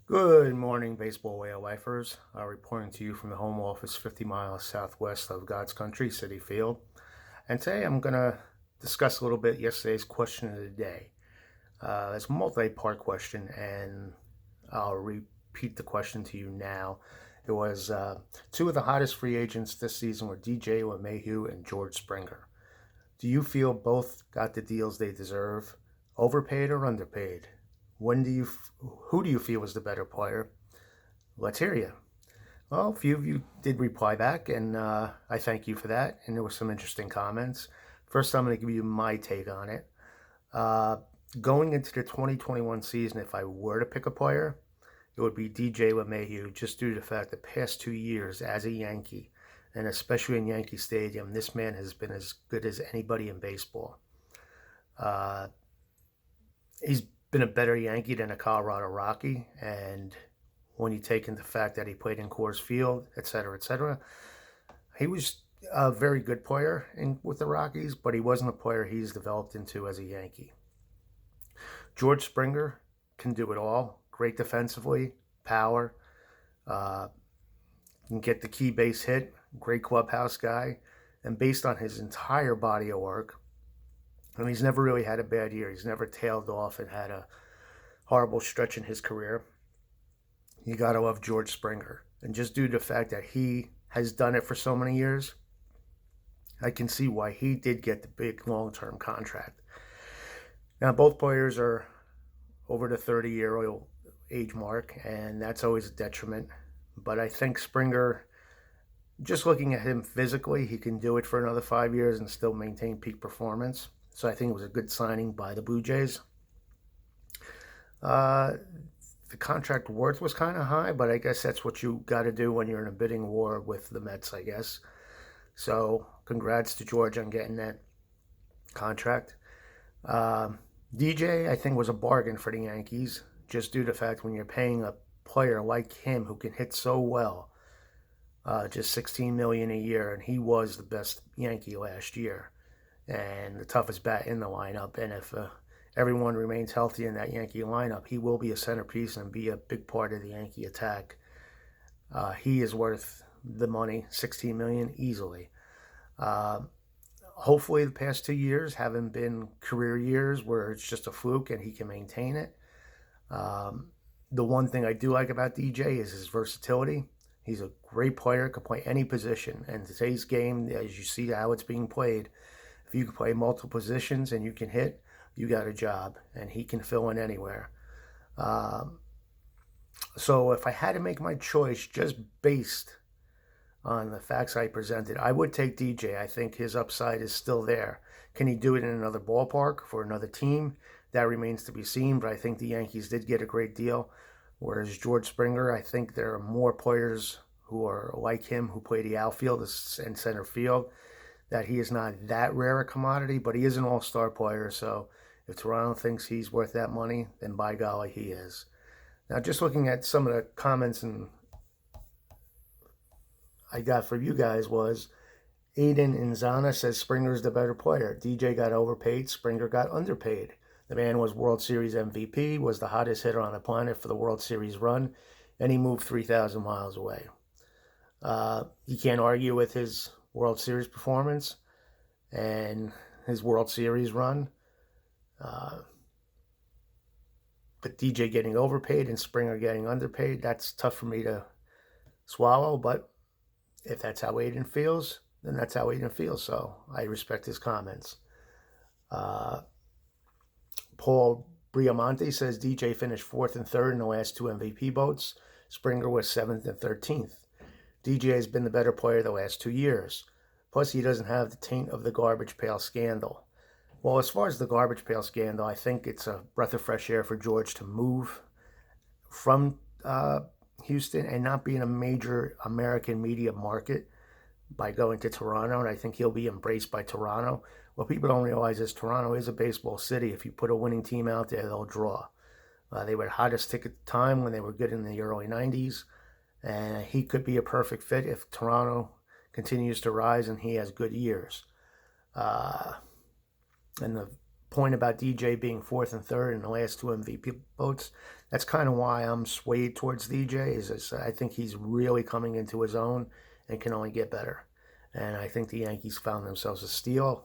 Good morning, baseball whale lifers. Reporting to you from the home office 50 miles southwest of God's country, City Field. And today I'm going to discuss a little bit yesterday's question of the day. It's a multi-part question, and I'll repeat the question to you now. It was two of the hottest free agents this season were DJ LeMaheiu and George Springer. Do you feel both got the deals they deserve, overpaid or underpaid? Who do you feel was the better player? Let's hear you. Well, a few of you did reply back, and I thank you for that. And there were some interesting comments. First, I'm going to give you my take on it. Uh, Going into the 2021 season, if I were to pick a player, it would be DJ LeMaheiu, just due to the fact the past 2 years as a Yankee, and especially in Yankee Stadium, this man has been as good as anybody in baseball. Uh, he's been a better Yankee than a Colorado Rocky, and when you take into the fact that he played in Coors Field, et cetera, he was a very good player with the Rockies, but he wasn't a player he's developed into as a Yankee. George Springer can do it all. Great defensively, power, uh, can get the key base hit, great clubhouse guy, and based on his entire body of work, and he's never really had a bad year. He's never tailed off and had a horrible stretch in his career. You got to love George Springer. And just due to the fact that he has done it for so many years, I can see why he did get the big long-term contract. Now, both players are over the 30-year age mark, and that's always a detriment. But I think Springer, just looking at him physically, he can do it for another 5 years and still maintain peak performance. So I think it was a good signing by the Blue Jays. The contract worth was kind of high, but I guess that's what you got to do when you're in a bidding war with the Mets, I guess. So congrats to George on getting that contract. DJ, I think, was a bargain for the Yankees, just due to the fact when you're paying a player like him who can hit so well, just $16 million a year, and he was the best Yankee last year and the toughest bat in the lineup. And if everyone remains healthy in that Yankee lineup, he will be a centerpiece and be a big part of the Yankee attack. He is worth the money, $16 million easily. Hopefully, the past 2 years haven't been career years where it's just a fluke and he can maintain it. The one thing I do like about DJ is his versatility. He's a great player, can play any position. And today's game, as you see how it's being played, if you can play multiple positions and you can hit, you got a job, and he can fill in anywhere. So if I had to make my choice just based on the facts I presented, I would take DJ. I think his upside is still there. Can he do it in another ballpark for another team? That remains to be seen, but I think the Yankees did get a great deal. Whereas George Springer, I think there are more players who are like him who play the outfield and center field, that he is not that rare a commodity, but he is an all-star player. So if Toronto thinks he's worth that money, then by golly, he is. Now, just looking at some of the comments I got from you guys was Aiden Inzana says Springer's the better player. DJ got overpaid, Springer got underpaid. The man was World Series MVP, was the hottest hitter on the planet for the World Series run, and he moved 3,000 miles away. You can't argue with his World Series performance and his World Series run. But DJ getting overpaid and Springer getting underpaid, that's tough for me to swallow. But if that's how Aiden feels, then that's how Aiden feels. So I respect his comments. Paul Briamonte says DJ finished 4th and 3rd in the last two MVP votes. Springer was 7th and 13th. DJ has been the better player the last 2 years. Plus, he doesn't have the taint of the garbage pail scandal. Well, as far as the garbage pail scandal, I think it's a breath of fresh air for George to move from Houston and not be in a major American media market by going to Toronto, and I think he'll be embraced by Toronto. What people don't realize is Toronto is a baseball city. If you put a winning team out there, they'll draw. They were the hottest ticket at the time when they were good in the early 90s, and he could be a perfect fit if Toronto continues to rise and he has good years. And the point about DJ being 4th and 3rd in the last two MVP votes, That's kind of why I'm swayed towards DJ. Is I think he's really coming into his own and can only get better. And I think the Yankees found themselves a steal.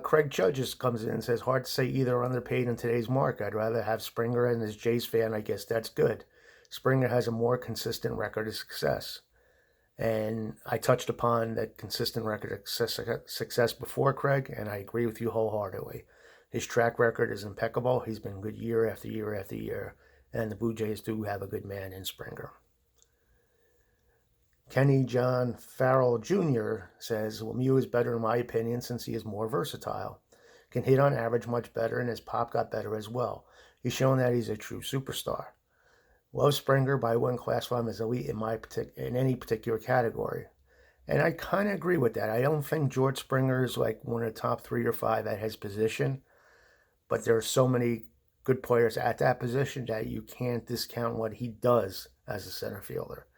Craig Judges comes in and says, hard to say either are underpaid in today's market. I'd rather have Springer, and as Jays fan, I guess that's good. Springer has a more consistent record of success. And I touched upon that consistent record of success before, Craig, and I agree with you wholeheartedly. His track record is impeccable. He's been good year after year after year, and the Blue Jays do have a good man in Springer. Kenny John Farrell Jr. says, LeMaheiu is better in my opinion since he is more versatile. Can hit on average much better, and his pop got better as well. He's shown that he's a true superstar. Love Springer, but I wouldn't classify him as elite in any particular category. And I kind of agree with that. I don't think George Springer is like one of the top 3 or 5 at his position, but there are so many good players at that position that you can't discount what he does as a center fielder.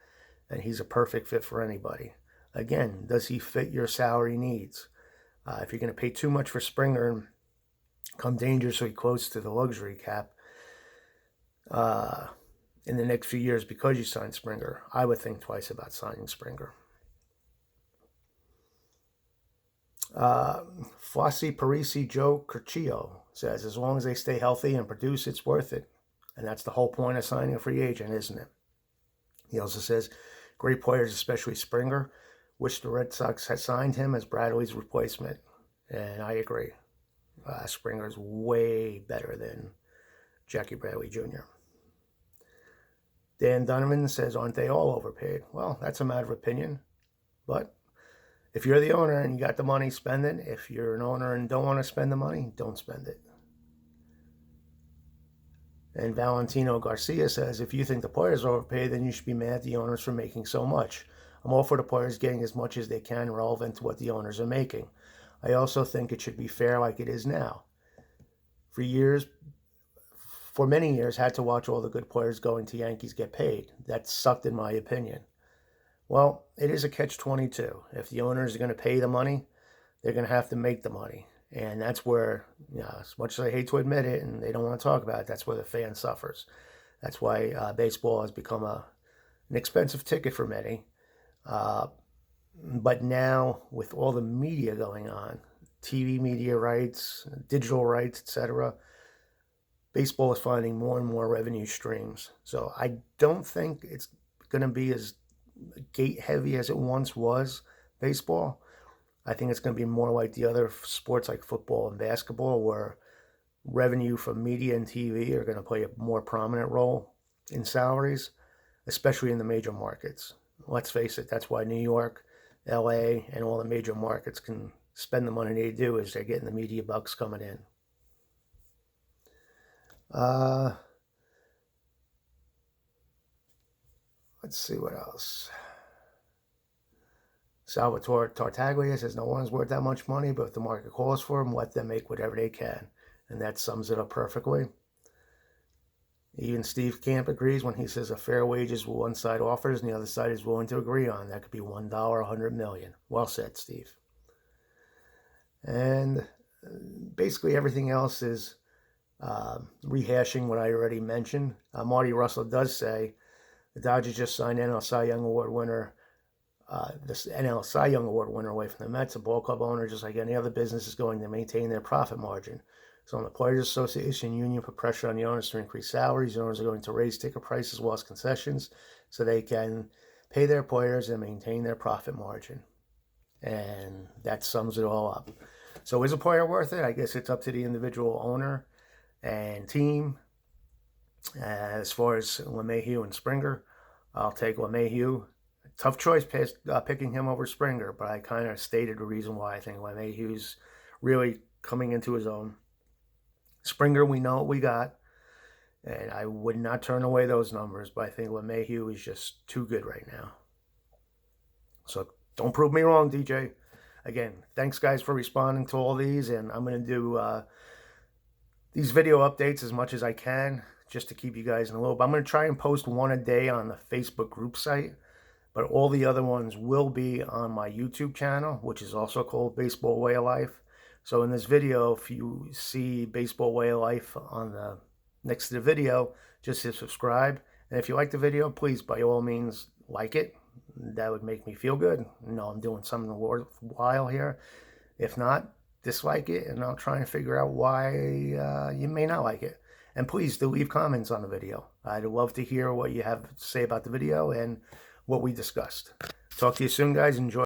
And he's a perfect fit for anybody. Again, does he fit your salary needs? If you're going to pay too much for Springer and come dangerously close to the luxury cap in the next few years because you signed Springer, I would think twice about signing Springer. Flossie Parisi Joe Curcio says, as long as they stay healthy and produce, it's worth it. And that's the whole point of signing a free agent, isn't it? He also says, great players, especially Springer. Wish the Red Sox had signed him as Bradley's replacement. And I agree. Springer's way better than Jackie Bradley Jr. Dan Donovan says, aren't they all overpaid? Well, that's a matter of opinion. But if you're the owner and you got the money, spend it. If you're an owner and don't want to spend the money, don't spend it. And Valentino Garcia says, if you think the players are overpaid, then you should be mad at the owners for making so much. I'm all for the players getting as much as they can relevant to what the owners are making. I also think it should be fair like it is now. For many years, had to watch all the good players going to Yankees get paid. That sucked in my opinion. Well, it is a catch-22. If the owners are going to pay the money, they're going to have to make the money. And that's where, as much as I hate to admit it, and they don't want to talk about it, that's where the fan suffers. That's why baseball has become an expensive ticket for many. But now, with all the media going on, TV media rights, digital rights, etc., baseball is finding more and more revenue streams. So I don't think it's going to be as gate-heavy as it once was, baseball. I think it's going to be more like the other sports like football and basketball, where revenue from media and TV are going to play a more prominent role in salaries, especially in the major markets. Let's face it, that's why New York, LA, and all the major markets can spend the money they do, is they're getting the media bucks coming in. Let's see what else. Salvatore Tartaglia says, no one's worth that much money, but if the market calls for them, let them make whatever they can. And that sums it up perfectly. Even Steve Camp agrees when he says a fair wage is what one side offers and the other side is willing to agree on. That could be $1, $100 million. Well said, Steve. And basically everything else is rehashing what I already mentioned. Marty Russell does say the Dodgers just signed NL Cy Young Award winner, away from the Mets. A ball club owner, just like any other business, is going to maintain their profit margin. So when the Players Association Union put pressure on the owners to increase salaries, the owners are going to raise ticket prices as well as concessions so they can pay their players and maintain their profit margin. And that sums it all up. So is a player worth it? I guess it's up to the individual owner and team. As far as LeMaheiu and Springer, I'll take LeMaheiu. Tough choice picking him over Springer, but I kind of stated the reason why I think LeMahieu's really coming into his own. Springer, we know what we got, and I would not turn away those numbers, but I think LeMaheiu is just too good right now. So don't prove me wrong, DJ. Again, thanks, guys, for responding to all these, and I'm going to do these video updates as much as I can just to keep you guys in the loop. I'm going to try and post one a day on the Facebook group site, but all the other ones will be on my YouTube channel, which is also called Baseball Way of Life. So in this video, if you see Baseball Way of Life on the next to the video, just hit subscribe. And if you like the video, please, by all means, like it. That would make me feel good. I'm doing something worthwhile here. If not, dislike it, and I'll try and figure out why you may not like it. And please do leave comments on the video. I'd love to hear what you have to say about the video and what we discussed. Talk to you soon, guys. Enjoy.